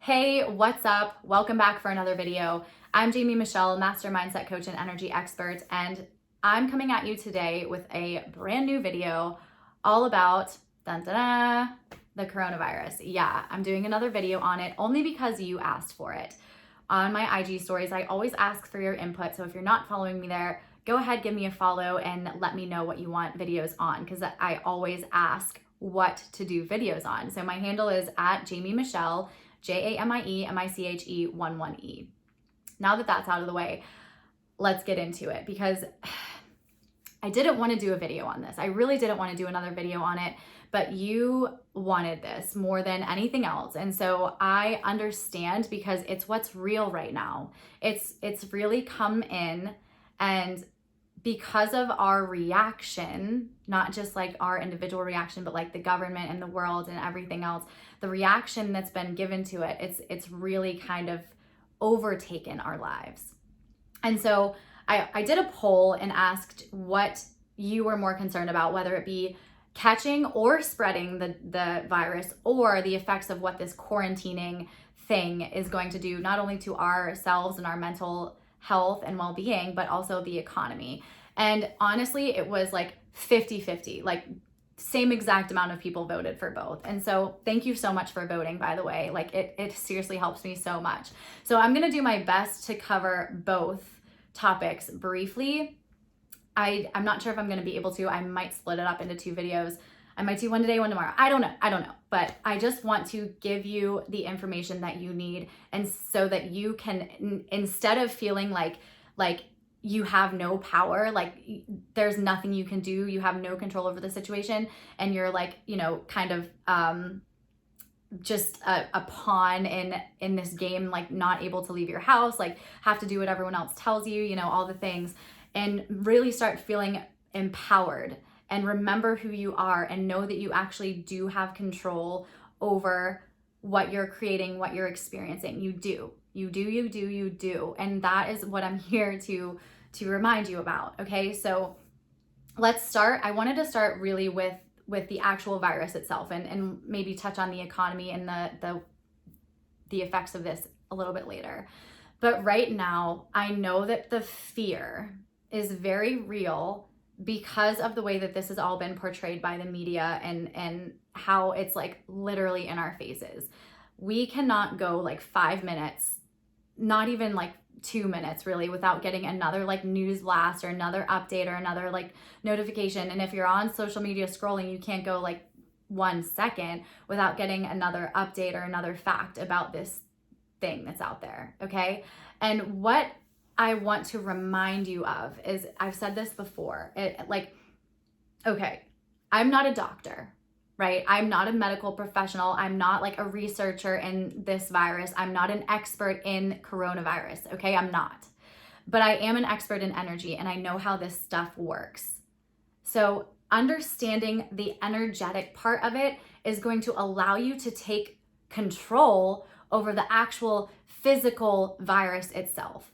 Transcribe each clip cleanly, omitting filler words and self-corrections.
Hey, what's up? Welcome back for another video. I'm Jamie Michelle, Master Mindset Coach and Energy Expert, and I'm coming at you today with a brand new video all about the coronavirus. Yeah, I'm doing another video on it only because you asked for it. On my IG stories, I always ask for your input, so if you're not following me there, go ahead, give me a follow and let me know what you want videos on, because I always ask what to do videos on. So my handle is at Jamie Michelle, JAMIE-MICHE11E. Now that that's out of the way, let's get into it, because I didn't want to do a video on this. I really didn't want to do another video on it, but you wanted this more than anything else. And so I understand, because it's what's real right now. It's really come in, and because of our reaction, not just like our individual reaction, but like the government and the world and everything else, the reaction that's been given to it, it's really kind of overtaken our lives. And so I did a poll and asked what you were more concerned about, whether it be catching or spreading the virus, or the effects of what this quarantining thing is going to do, not only to ourselves and our mental health and well-being, but also the economy. And honestly, it was like 50-50, like same exact amount of people voted for both. And so thank you so much for voting, by the way. Like it seriously helps me so much. So I'm going to do my best to cover both topics briefly. I'm not sure if I'm going to be able to. I might split it up into two videos. I might do one today, one tomorrow. I don't know. But I just want to give you the information that you need, and so that you can, instead of feeling like you have no power, like there's nothing you can do, you have no control over the situation, and you're like, kind of just a pawn in this game, like not able to leave your house, like have to do what everyone else tells you, all the things, and really start feeling empowered. And remember who you are, and know that you actually do have control over what you're creating, what you're experiencing. You do. And that is what I'm here to remind you about. Okay, so let's start. I wanted to start really with the actual virus itself, and maybe touch on the economy and the effects of this a little bit later. But right now, I know that the fear is very real, because of the way that this has all been portrayed by the media, and how it's like literally in our faces. We cannot go like 5 minutes, not even like 2 minutes really, without getting another like news blast or another update or another like notification. And if you're on social media scrolling, you can't go like 1 second without getting another update or another fact about this thing that's out there. Okay. And what I want to remind you of is, I've said this before, okay, I'm not a doctor, right? I'm not a medical professional. I'm not like a researcher in this virus. I'm not an expert in coronavirus. Okay. I'm not, but I am an expert in energy, and I know how this stuff works. So understanding the energetic part of it is going to allow you to take control over the actual physical virus itself.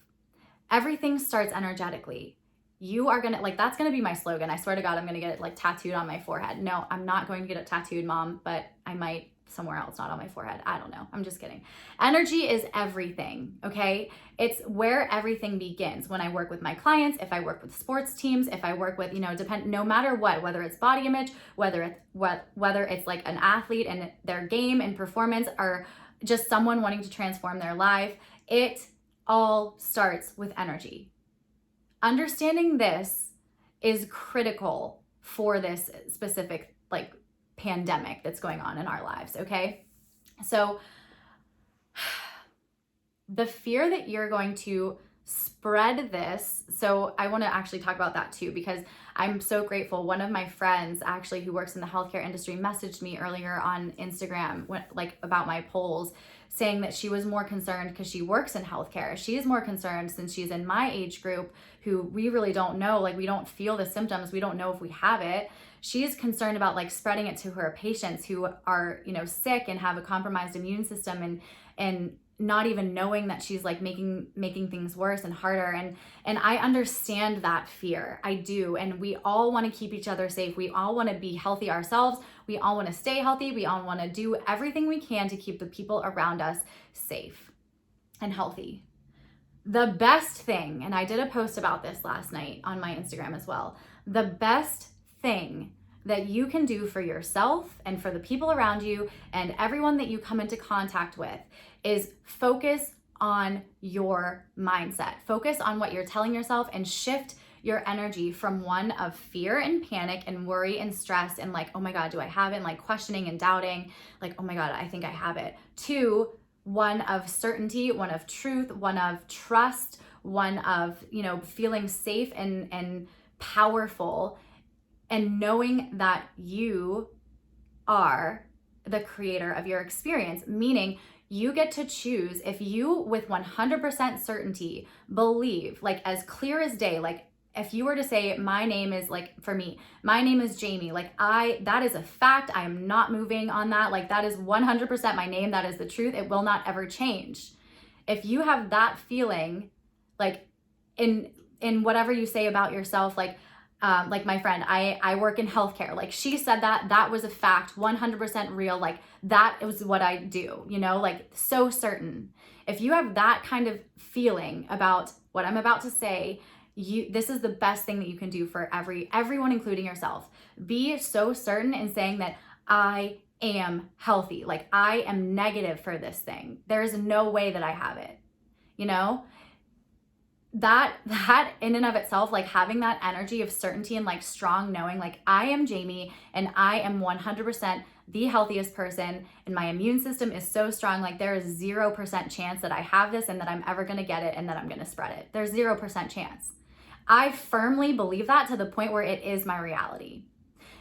Everything starts energetically. You are gonna, that's gonna be my slogan. I swear to God, I'm gonna get it like tattooed on my forehead. No, I'm not going to get it tattooed, Mom, but I might somewhere else, not on my forehead. I don't know. I'm just kidding. Energy is everything, okay? It's where everything begins. When I work with my clients, if I work with sports teams, if I work with, no matter what, whether it's body image, whether it's like an athlete and their game and performance, or just someone wanting to transform their life, it all starts with energy. Understanding this is critical for this specific like pandemic that's going on in our lives, okay? So the fear that you're going to spread this, so I want to actually talk about that too, because I'm so grateful. One of my friends actually who works in the healthcare industry messaged me earlier on Instagram about my polls, saying that she was more concerned because she works in healthcare. She is more concerned since she's in my age group, who we really don't know, we don't feel the symptoms. We don't know if we have it. She is concerned about spreading it to her patients who are, sick and have a compromised immune system, and not even knowing that she's like making things worse and harder. And I understand that fear. I do. And we all want to keep each other safe. We all want to be healthy ourselves. We all want to stay healthy. We all want to do everything we can to keep the people around us safe and healthy. The best thing, and I did a post about this last night on my Instagram as well, the best thing that you can do for yourself and for the people around you and everyone that you come into contact with is focus on your mindset. Focus on what you're telling yourself and shift your energy from one of fear and panic and worry and stress and like, oh my God, do I have it? And like questioning and doubting, like, oh my God, I think I have it, to one of certainty, one of truth, one of trust, one of, feeling safe and powerful, and knowing that you are the creator of your experience, meaning you get to choose. If you with 100% certainty believe, like as clear as day, like if you were to say, my name is, like for me, my name is Jamie, like that is a fact. I am not moving on that. Like that is 100% my name. That is the truth. It will not ever change. If you have that feeling, like in whatever you say about yourself, like my friend, I work in healthcare. Like she said that was a fact, 100% real. Like that was what I do, like so certain. If you have that kind of feeling about what I'm about to say, this is the best thing that you can do for everyone, including yourself. Be so certain in saying that I am healthy. Like I am negative for this thing. There's no way that I have it, that in and of itself, like having that energy of certainty and like strong knowing, like I am Jamie and I am 100% the healthiest person and my immune system is so strong. Like there is 0% chance that I have this and that I'm ever going to get it and that I'm going to spread it. There's 0% chance. I firmly believe that to the point where it is my reality.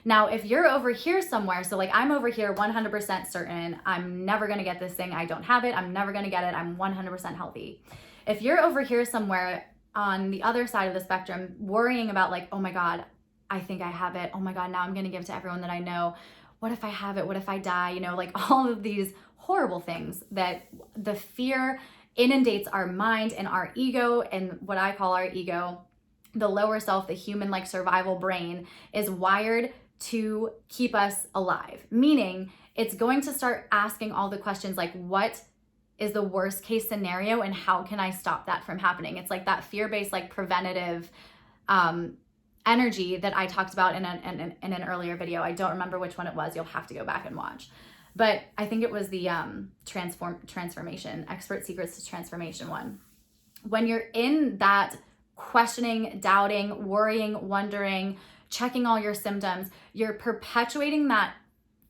Now, if you're over here somewhere, so like I'm over here 100% certain I'm never going to get this thing. I don't have it. I'm never going to get it. I'm 100% healthy. If you're over here somewhere on the other side of the spectrum, worrying about like, oh my God, I think I have it. Oh my God, now I'm going to give it to everyone that I know. What if I have it? What if I die? Like all of these horrible things that the fear inundates our mind and our ego, and what I call our ego, the lower self, the human like survival brain is wired to keep us alive. Meaning it's going to start asking all the questions like, what is the worst case scenario and how can I stop that from happening? It's like that fear-based, like preventative energy that I talked about in an earlier video. I don't remember which one it was. You'll have to go back and watch. But I think it was the transformation, expert secrets to transformation one. When you're in that questioning, doubting, worrying, wondering, checking all your symptoms, you're perpetuating that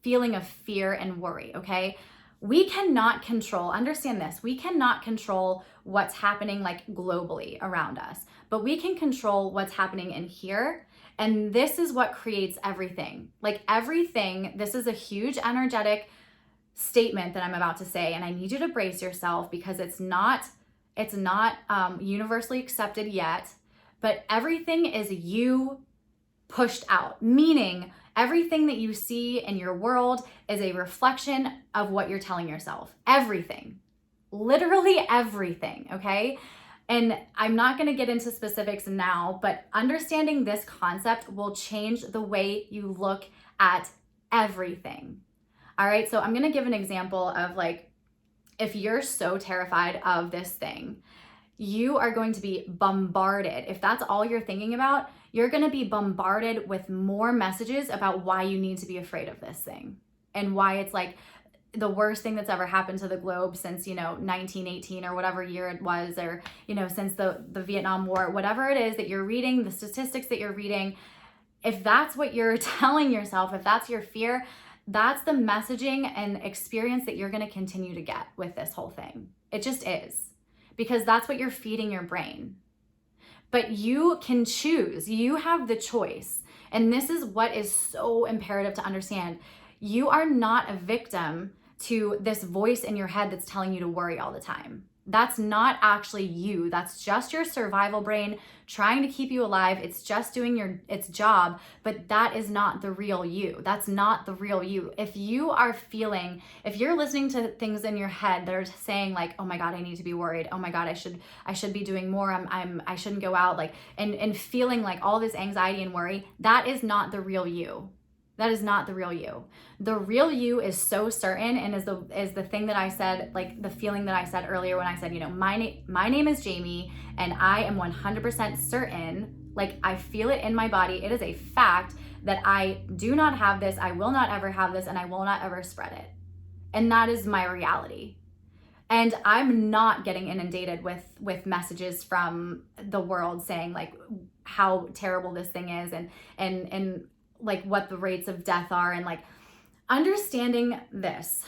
feeling of fear and worry, okay? We cannot control, understand this, we cannot control what's happening like globally around us, but we can control what's happening in here. And this is what creates everything. Like everything, this is a huge energetic statement that I'm about to say. And I need you to brace yourself because it's not universally accepted yet, but everything is you pushed out, meaning everything that you see in your world is a reflection of what you're telling yourself. Everything, literally everything, okay? And I'm not gonna get into specifics now, but understanding this concept will change the way you look at everything. All right, so I'm gonna give an example of like, if you're so terrified of this thing, you are going to be bombarded. If that's all you're thinking about, you're going to be bombarded with more messages about why you need to be afraid of this thing and why it's like the worst thing that's ever happened to the globe since, 1918 or whatever year it was, or, since the Vietnam War, whatever it is that you're reading, the statistics that you're reading. If that's what you're telling yourself, if that's your fear, that's the messaging and experience that you're going to continue to get with this whole thing. It just is, because that's what you're feeding your brain. But you can choose. You have the choice. And this is what is so imperative to understand. You are not a victim to this voice in your head that's telling you to worry all the time. That's not actually you. That's just your survival brain trying to keep you alive. It's just doing its job, but that is not the real you. That's not the real you. If you're listening to things in your head that are saying like, oh my God, I need to be worried. Oh my God, I should be doing more. I shouldn't go out, like, and feeling like all this anxiety and worry, that is not the real you. That is not the real you. The real you is so certain, and is the thing that I said, like the feeling that I said earlier when I said, my name is Jamie, and I am 100% certain, like I feel it in my body. It is a fact that I do not have this, I will not ever have this, and I will not ever spread it. And that is my reality. And I'm not getting inundated with messages from the world saying like how terrible this thing is, and like what the rates of death are, and like understanding this.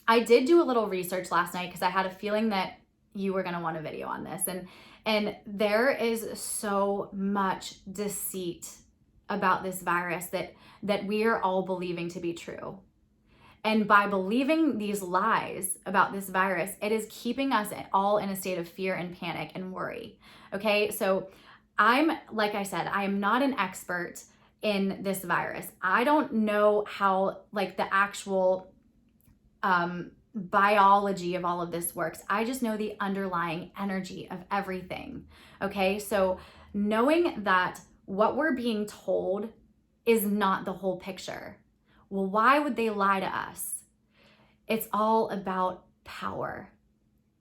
I did do a little research last night because I had a feeling that you were going to want a video on this, and there is so much deceit about this virus that we are all believing to be true. And by believing these lies about this virus, it is keeping us all in a state of fear and panic and worry. Okay, so like I said, I am not an expert in this virus. I don't know how like the actual biology of all of this works. I just know the underlying energy of everything. Okay, so knowing that what we're being told is not the whole picture. Well, why would they lie to us? It's all about power.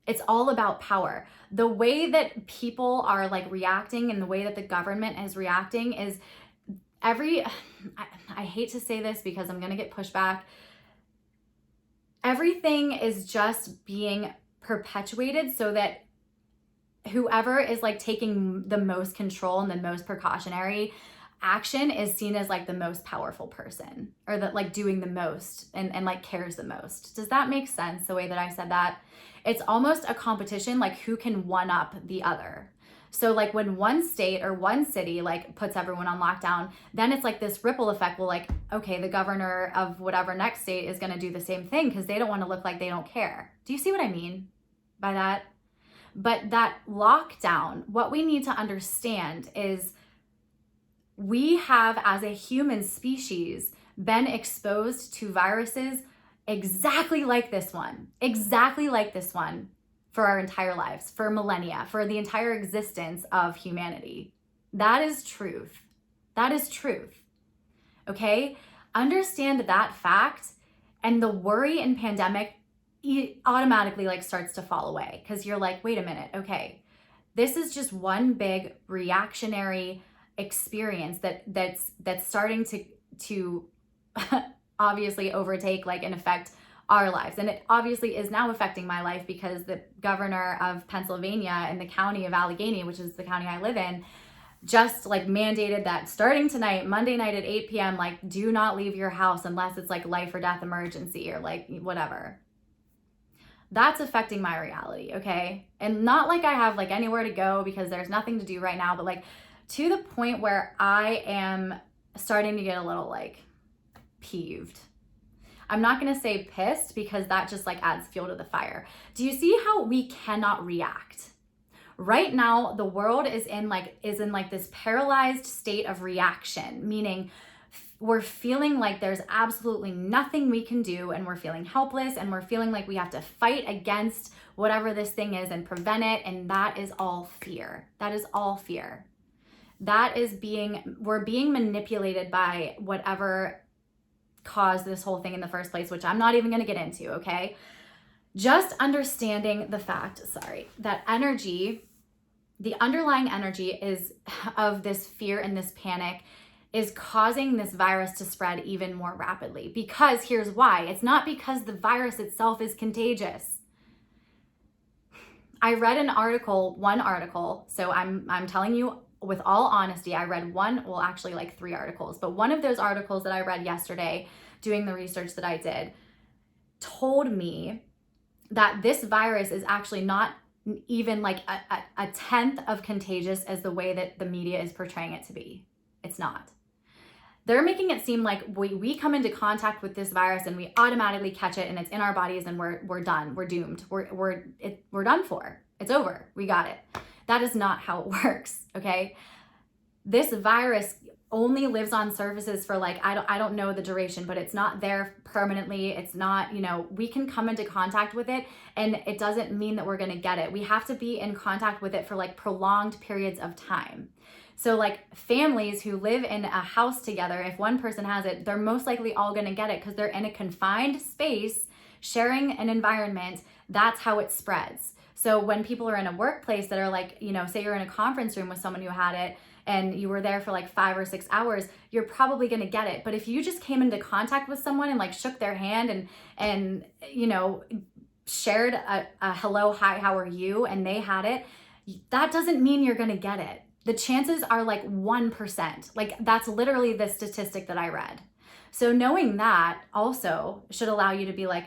It's all about power. The way that people are like reacting and the way that the government is reacting is I hate to say this because I'm going to get pushback. Everything is just being perpetuated so that whoever is like taking the most control and the most precautionary action is seen as like the most powerful person, or that like doing the most and like cares the most. Does that make sense the way that I said that? It's almost a competition, like who can one up the other. So like when one state or one city like puts everyone on lockdown, then it's like this ripple effect. Well, like, okay, the governor of whatever next state is going to do the same thing because they don't want to look like they don't care. Do you see what I mean by that? But that lockdown, what we need to understand is we have, as a human species, been exposed to viruses exactly like this one for our entire lives, for millennia, for the entire existence of humanity. That is truth. That is truth. Okay? Understand that fact, and the worry and pandemic automatically like starts to fall away, because you're like, wait a minute, okay, this is just one big reactionary experience that's starting to obviously overtake like and affect our lives. And it obviously is now affecting my life because the governor of Pennsylvania in the county of Allegheny, which is the county I live in, just like mandated that starting tonight, Monday night at 8 p.m., like do not leave your house unless it's like life or death emergency or like whatever. That's affecting my reality, okay? And not like I have like anywhere to go because there's nothing to do right now, but like to the point where I am starting to get a little like peeved. I'm not going to say pissed because that just like adds fuel to the fire. Do you see how we cannot react? Right now, the world is in like this paralyzed state of reaction, meaning we're feeling like there's absolutely nothing we can do, and we're feeling helpless, and we're feeling like we have to fight against whatever this thing is and prevent it. And that is all fear. That is all fear. We're being manipulated by whatever caused this whole thing in the first place, which I'm not even going to get into, okay? Just understanding the fact, that energy, the underlying energy is of this fear and this panic is causing this virus to spread even more rapidly. Because here's why. It's not because the virus itself is contagious. I read one article, so I'm telling you with all honesty, I read like 3 articles, but one of those articles that I read yesterday, doing the research that I did, told me that this virus is actually not even like a tenth of contagious as the way that the media is portraying it to be. It's not. They're making it seem like we come into contact with this virus and we automatically catch it and it's in our bodies and we're done. We're doomed. We're done for. It's over. We got it. That is not how it works, okay? This virus only lives on surfaces for like, I don't know the duration, but it's not there permanently. It's not, we can come into contact with it and it doesn't mean that we're going to get it. We have to be in contact with it for like prolonged periods of time. So like families who live in a house together, if one person has it, they're most likely all going to get it because they're in a confined space, sharing an environment. That's how it spreads. So when people are in a workplace that are like, say you're in a conference room with someone who had it and you were there for like 5 or 6 hours, you're probably going to get it. But if you just came into contact with someone and like shook their hand and shared a hello, hi, how are you, and they had it, that doesn't mean you're going to get it. The chances are like 1%. Like that's literally the statistic that I read. So knowing that also should allow you to be like,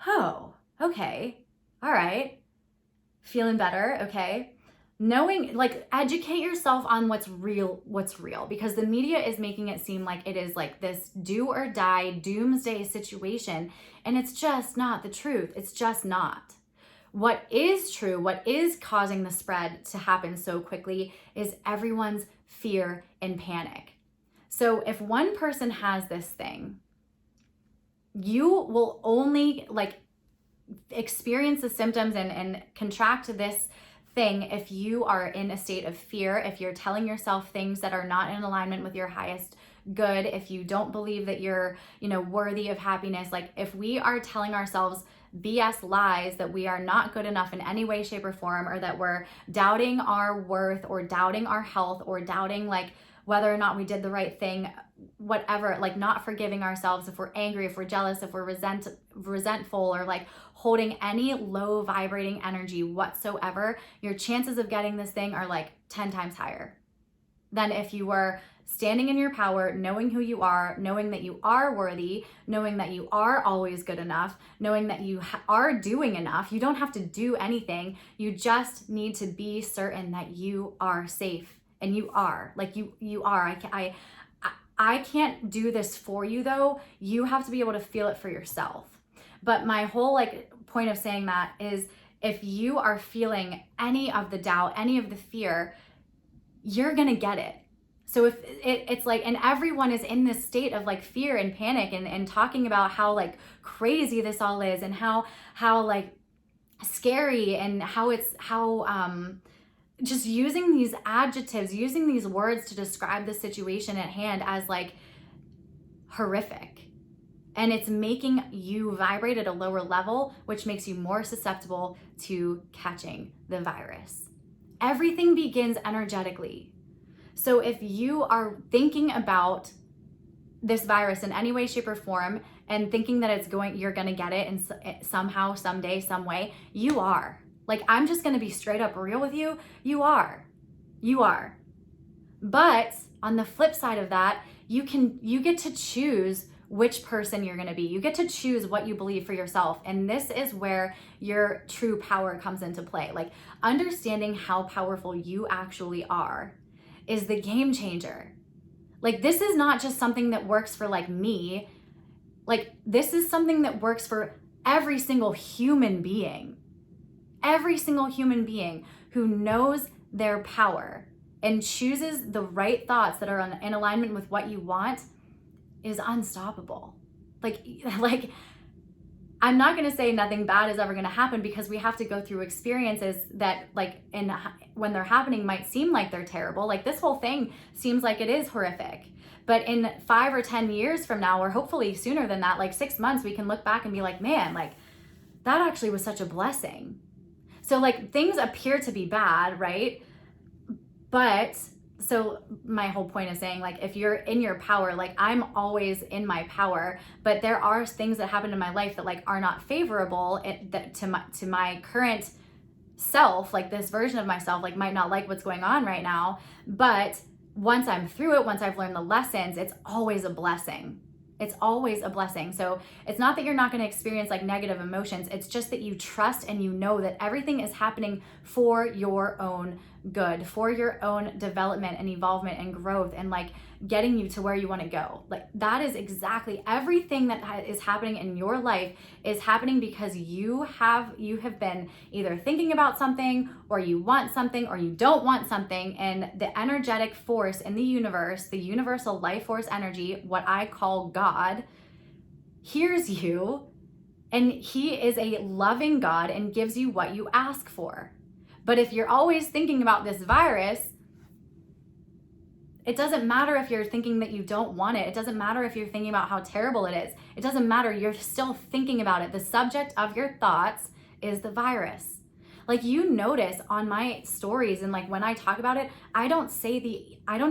oh, okay, all right, feeling better, okay. Knowing, like, educate yourself on what's real, because the media is making it seem like it is like this do or die doomsday situation, and it's just not the truth. It's just not. What is true, what is causing the spread to happen so quickly is everyone's fear and panic. So if one person has this thing, you will only like experience the symptoms and contract this thing if you are in a state of fear, if you're telling yourself things that are not in alignment with your highest good, if you don't believe that you're, worthy of happiness. Like if we are telling ourselves BS lies that we are not good enough in any way, shape, or form, or that we're doubting our worth or doubting our health or doubting like whether or not we did the right thing, whatever, like not forgiving ourselves, if we're angry, if we're jealous, if we're resentful, or like holding any low vibrating energy whatsoever, your chances of getting this thing are like 10 times higher than if you were standing in your power, knowing who you are, knowing that you are worthy, knowing that you are always good enough, knowing that you are doing enough. You don't have to do anything. You just need to be certain that you are safe. And you are, like you are. I can't do this for you though. You have to be able to feel it for yourself. But my whole like point of saying that is if you are feeling any of the doubt, any of the fear, you're gonna get it. So if it's like, and everyone is in this state of like fear and panic and talking about how like crazy this all is and how like scary and how just using these adjectives, using these words to describe the situation at hand as like horrific. And it's making you vibrate at a lower level, which makes you more susceptible to catching the virus. Everything begins energetically. So if you are thinking about this virus in any way, shape, or form and thinking that you're gonna get it in somehow, someday, some way, you are. Like, I'm just going to be straight up real with you. You are. But on the flip side of that, you get to choose which person you're going to be. You get to choose what you believe for yourself. And this is where your true power comes into play. Like, understanding how powerful you actually are is the game changer. Like, this is not just something that works for like me. Like, this is something that works for every single human being. Every single human being who knows their power and chooses the right thoughts that are in alignment with what you want is unstoppable. Like I'm not going to say nothing bad is ever going to happen because we have to go through experiences that like when they're happening might seem like they're terrible. Like this whole thing seems like it is horrific. But in 5 or 10 years from now, or hopefully sooner than that, like 6 months, we can look back and be like, man, like that actually was such a blessing. So like things appear to be bad, right? But so my whole point is saying like, if you're in your power, like I'm always in my power, but there are things that happen in my life that like are not favorable to my current self, like this version of myself, like might not like what's going on right now. But once I'm through it, once I've learned the lessons, it's always a blessing. It's always a blessing. So it's not that you're not going to experience like negative emotions. It's just that you trust and you know that everything is happening for your own good, for your own development and evolvement and growth, and like getting you to where you want to go. Like that is exactly everything that is happening in your life is happening because you have been either thinking about something, or you want something, or you don't want something, and the energetic force in the universe, the universal life force energy, what I call God, hears you, and he is a loving God and gives you what you ask for. But if you're always thinking about this virus, it doesn't matter if you're thinking that you don't want it. It doesn't matter if you're thinking about how terrible it is. It doesn't matter. You're still thinking about it. The subject of your thoughts is the virus. Like, you notice on my stories and like when I talk about it, I don't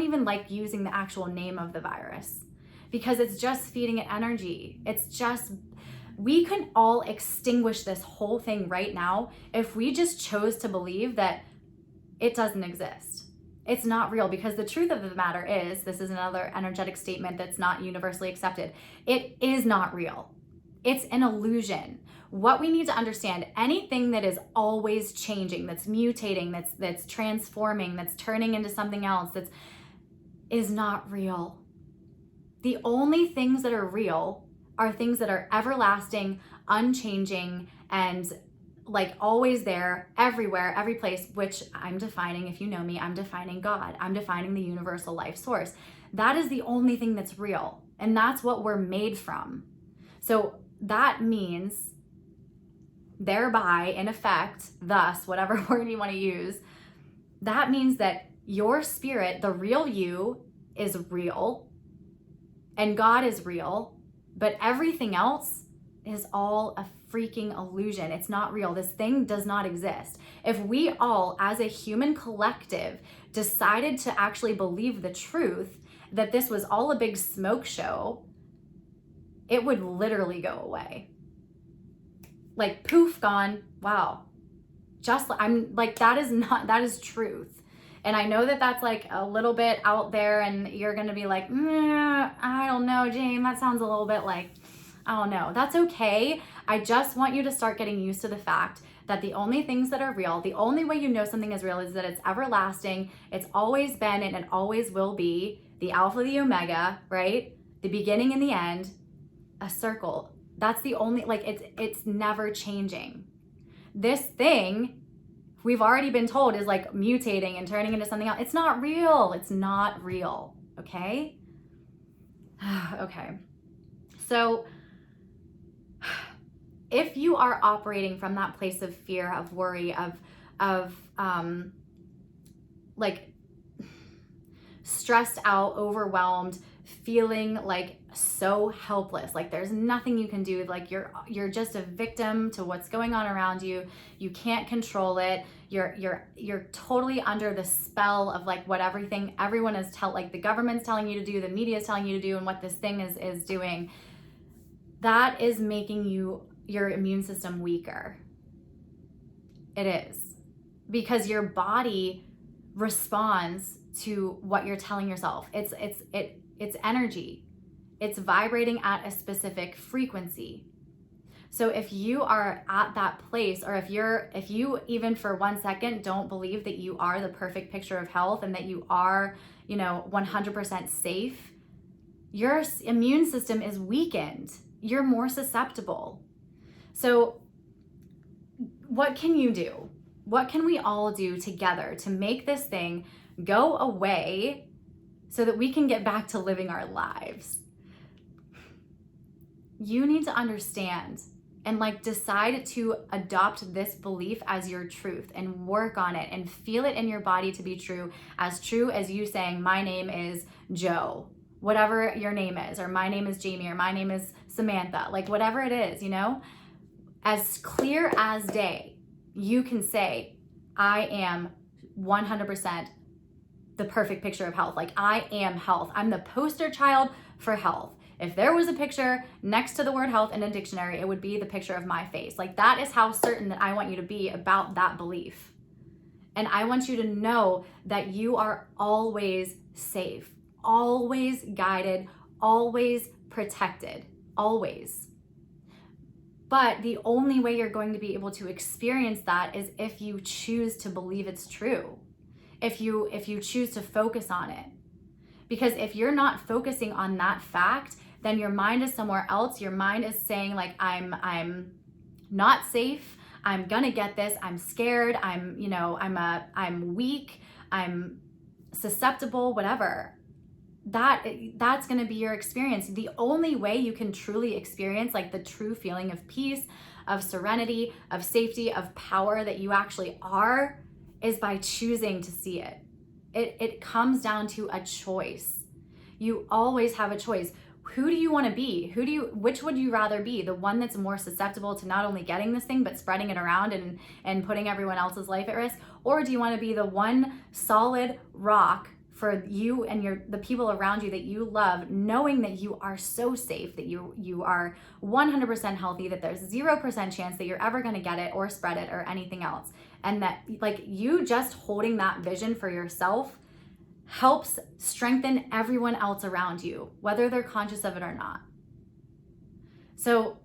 even like using the actual name of the virus, because it's just feeding it energy. We can all extinguish this whole thing right now if we just chose to believe that it doesn't exist. It's not real, because the truth of the matter is, this is another energetic statement that's not universally accepted. It is not real. It's an illusion. What we need to understand, anything that is always changing, that's mutating, that's transforming, that's turning into something else, is not real. The only things that are real are things that are everlasting, unchanging, and like always there, everywhere, every place, which I'm defining, if you know me, I'm defining God. I'm defining the universal life source. That is the only thing that's real. And that's what we're made from. So that means, thereby, in effect, thus, whatever word you want to use, that means that your spirit, the real you, is real, and God is real, but everything else is all a freaking illusion. It's not real. This thing does not exist. If we all, as a human collective, decided to actually believe the truth that this was all a big smoke show, it would literally go away. Like, poof, gone. Wow. I'm like, that is truth. And I know that that's like a little bit out there, and you're going to be like, I don't know, Jane, that sounds a little bit like, I don't know. That's okay. I just want you to start getting used to the fact that the only things that are real, the only way you know something is real, is that it's everlasting. It's always been, and it always will be the Alpha, the Omega, right? The beginning and the end, a circle. That's the only, like, it's never changing. This thing, we've already been told, is like mutating and turning into something else. It's not real. It's not real. Okay? Okay. So if you are operating from that place of fear, of worry, of like stressed out, overwhelmed, feeling like so helpless, like there's nothing you can do, like you're just a victim to what's going on around you, you can't control it, you're totally under the spell of like what everyone is like the government's telling you to do, the media is telling you to do, and what this thing is doing, that is making your immune system weaker. It is, because your body responds to what you're telling yourself. It's energy. It's vibrating at a specific frequency. So if you are at that place, or if you even for 1 second don't believe that you are the perfect picture of health and that you are, 100% safe, your immune system is weakened. You're more susceptible. So what can you do? What can we all do together to make this thing go away so that we can get back to living our lives? You need to understand and like decide to adopt this belief as your truth and work on it and feel it in your body to be true as you saying, my name is Joe, whatever your name is, or my name is Jamie, or my name is Samantha, like whatever it is, as clear as day, you can say, I am 100% the perfect picture of health. Like, I am health. I'm the poster child for health. If there was a picture next to the word health in a dictionary, it would be the picture of my face. Like, that is how certain that I want you to be about that belief. And I want you to know that you are always safe, always guided, always protected, always. But the only way you're going to be able to experience that is if you choose to believe it's true. if you choose to focus on it. Because if you're not focusing on that fact, then your mind is somewhere else. Your mind is saying like, I'm not safe. I'm gonna get this. I'm scared. I'm weak. I'm susceptible, whatever. That's gonna be your experience. The only way you can truly experience like the true feeling of peace, of serenity, of safety, of power that you actually are is by choosing to see it. It comes down to a choice. You always have a choice. Who do you want to be? Which would you rather be? The one that's more susceptible to not only getting this thing, but spreading it around and putting everyone else's life at risk? Or do you want to be the one solid rock for you and the people around you that you love, knowing that you are so safe, that you are 100% healthy, that there's 0% chance that you're ever going to get it or spread it or anything else? And that like you just holding that vision for yourself helps strengthen everyone else around you, whether they're conscious of it or not. So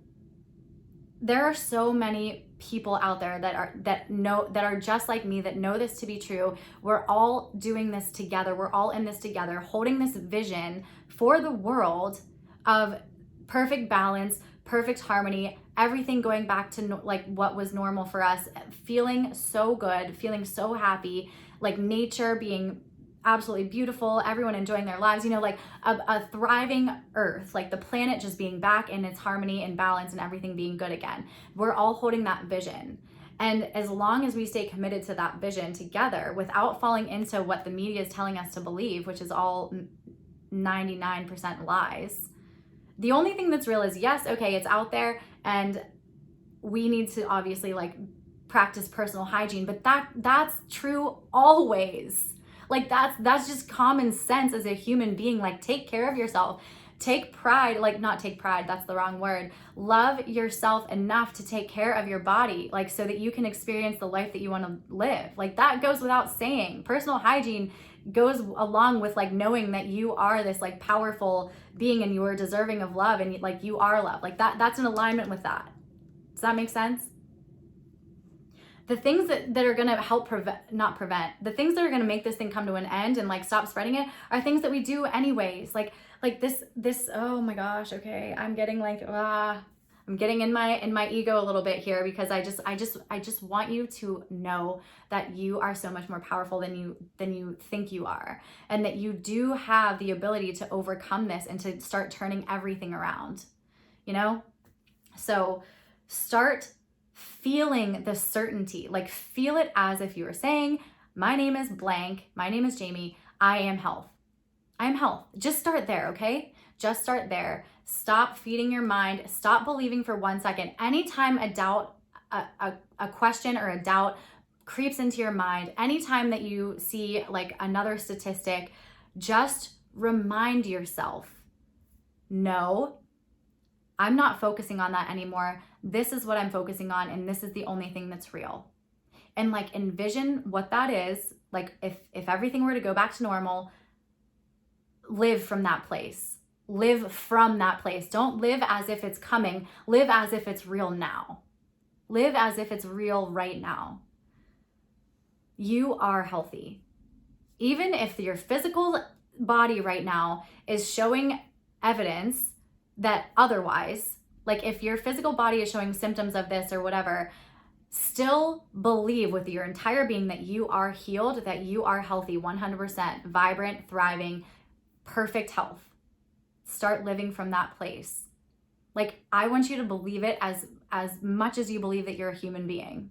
there are so many people out there that are just like me, that know this to be true. We're all doing this together. We're all in this together, holding this vision for the world of perfect balance, perfect harmony, everything going back to like what was normal for us, feeling so good, feeling so happy, like nature being absolutely beautiful, everyone enjoying their lives, like a thriving earth, like the planet just being back in its harmony and balance and everything being good again. We're all holding that vision. And as long as we stay committed to that vision together without falling into what the media is telling us to believe, which is all 99% lies, the only thing that's real is, yes, okay, it's out there and we need to obviously like practice personal hygiene, but that's true always. Like that's just common sense as a human being. Like take care of yourself, take pride, like not take pride, that's the wrong word. Love yourself enough to take care of your body, like so that you can experience the life that you want to live. Like that goes without saying. Personal hygiene goes along with like knowing that you are this like powerful being and you are deserving of love and like you are love. Like that's in alignment with that. Does that make sense? The things that are going to help the things that are going to make this thing come to an end and like stop spreading it are things that we do anyways. Like this, oh my gosh. Okay. I'm getting like, I'm getting in my ego a little bit here because I just want you to know that you are so much more powerful than you think you are. And that you do have the ability to overcome this and to start turning everything around, So start feeling the certainty, like feel it as if you were saying, my name is blank, my name is Jamie, I am health. I am health. Just start there, okay? Just start there. Stop feeding your mind. Stop believing for 1 second. Anytime a doubt, a question or a doubt creeps into your mind, anytime that you see like another statistic, just remind yourself, no, I'm not focusing on that anymore. This is what I'm focusing on, and this is the only thing that's real. And like envision what that is. Like if everything were to go back to normal, live from that place. Live from that place. Don't live as if it's coming. Live as if it's real now. Live as if it's real right now. You are healthy. Even if your physical body right now is showing evidence that otherwise, like if your physical body is showing symptoms of this or whatever, still believe with your entire being that you are healed, that you are healthy, 100%, vibrant, thriving, perfect health. Start living from that place. Like I want you to believe it as much as you believe that you're a human being.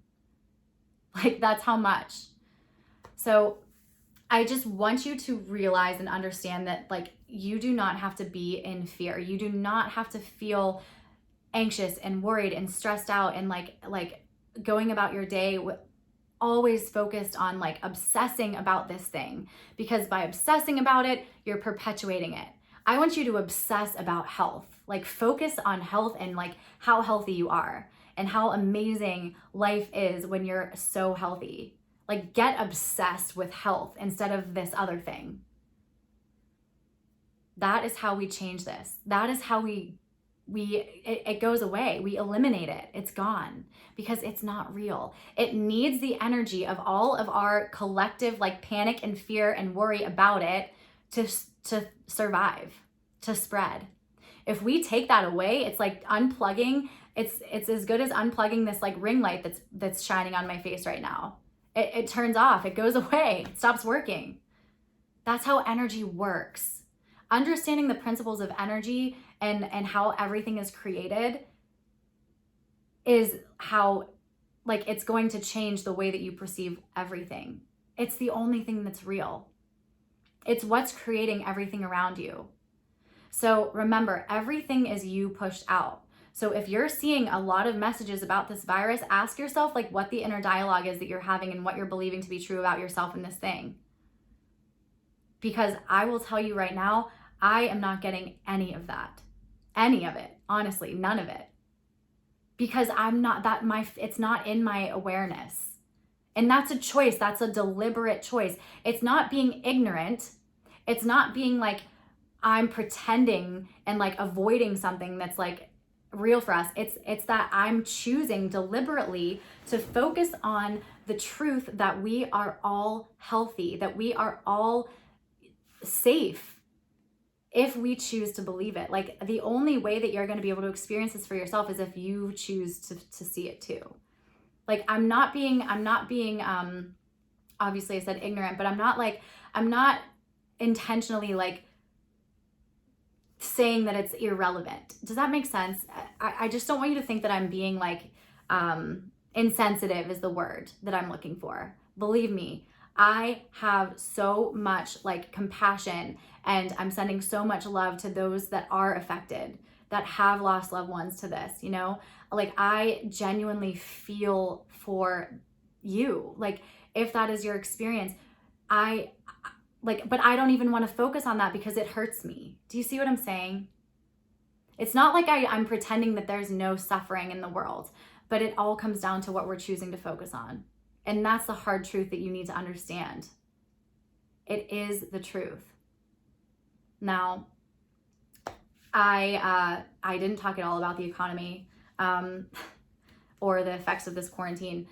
Like that's how much. So I just want you to realize and understand that like you do not have to be in fear. You do not have to feel anxious and worried and stressed out and like going about your day always focused on like obsessing about this thing, because by obsessing about it, you're perpetuating it. I want you to obsess about health, like focus on health and like how healthy you are and how amazing life is when you're so healthy. Like get obsessed with health instead of this other thing. That is how we change this. That is how we it goes away. We eliminate it. It's gone because it's not real. It needs the energy of all of our collective like panic and fear and worry about it to survive, to spread. If we take that away, it's like unplugging. It's as good as unplugging this like ring light that's shining on my face right now. It turns off, it goes away, it stops working. That's how energy works. Understanding the principles of energy and how everything is created is how like it's going to change the way that you perceive everything. It's the only thing that's real. It's what's creating everything around you. So remember, everything is you pushed out. So if you're seeing a lot of messages about this virus, ask yourself like what the inner dialogue is that you're having and what you're believing to be true about yourself in this thing. Because I will tell you right now, I am not getting any of that. Any of it. Honestly, none of it. Because I'm not it's not in my awareness. And that's a choice. That's a deliberate choice. It's not being ignorant. It's not being like, I'm pretending and like avoiding something that's like real for us. It's that I'm choosing deliberately to focus on the truth that we are all healthy, that we are all safe if we choose to believe it. Like the only way that you're going to be able to experience this for yourself is if you choose to see it too. Like I'm not being obviously I said ignorant, but I'm not intentionally like saying that it's irrelevant. Does that make sense? I just don't want you to think that I'm being like insensitive is the word that I'm looking for. Believe me, I have so much like compassion, and I'm sending so much love to those that are affected, that have lost loved ones to this, you know? Like I genuinely feel for you. Like if that is your experience, but I don't even want to focus on that because it hurts me. Do you see what I'm saying? It's not like I'm pretending that there's no suffering in the world, but it all comes down to what we're choosing to focus on. And that's the hard truth that you need to understand. It is the truth. Now, I didn't talk at all about the economy or the effects of this quarantine.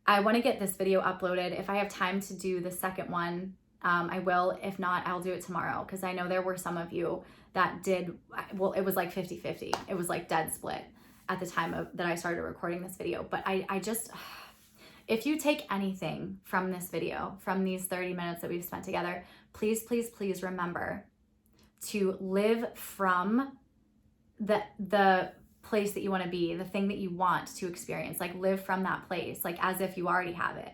I want to get this video uploaded. If I have time to do the second one, I will. If not, I'll do it tomorrow, because I know there were some of you that did, well, it was like 50-50. It was like dead split at the time that I started recording this video. But I just, if you take anything from this video, from these 30 minutes that we've spent together, please, please, please remember to live from the place that you want to be, the thing that you want to experience. Like live from that place, like as if you already have it.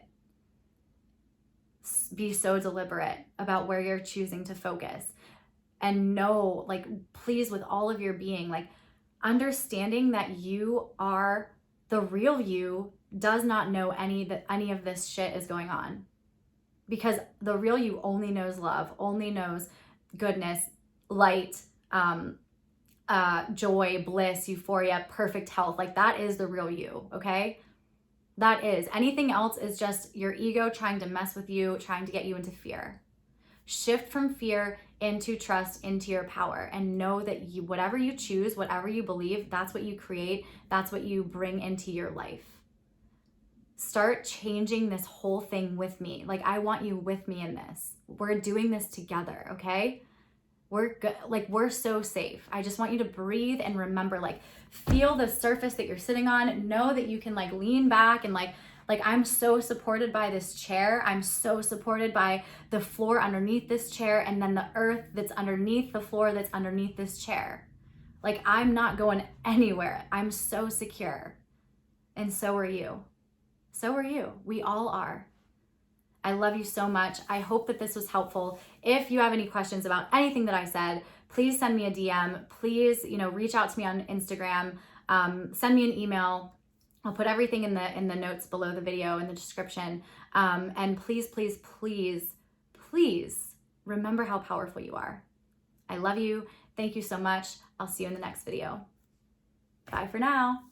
Be so deliberate about where you're choosing to focus, and know, like, please, with all of your being, like understanding that you are the real you does not know any of this shit is going on, because the real you only knows love, only knows goodness, light, joy, bliss, euphoria, perfect health. Like that is the real you. Okay. That is. Anything else is just your ego trying to mess with you, trying to get you into fear. Shift from fear into trust, into your power, and know that whatever you choose, whatever you believe, that's what you create. That's what you bring into your life. Start changing this whole thing with me. Like I want you with me in this. We're doing this together, okay? We're good. Like we're so safe. I just want you to breathe and remember, like feel the surface that you're sitting on. Know that you can like lean back and like I'm so supported by this chair. I'm so supported by the floor underneath this chair, and then the earth that's underneath the floor that's underneath this chair. Like I'm not going anywhere. I'm so secure. And so are you. So are you. We all are. I love you so much. I hope that this was helpful. If you have any questions about anything that I said, please send me a DM. Please, reach out to me on Instagram. Send me an email. I'll put everything in the notes below the video in the description. And please, please, please, please remember how powerful you are. I love you. Thank you so much. I'll see you in the next video. Bye for now.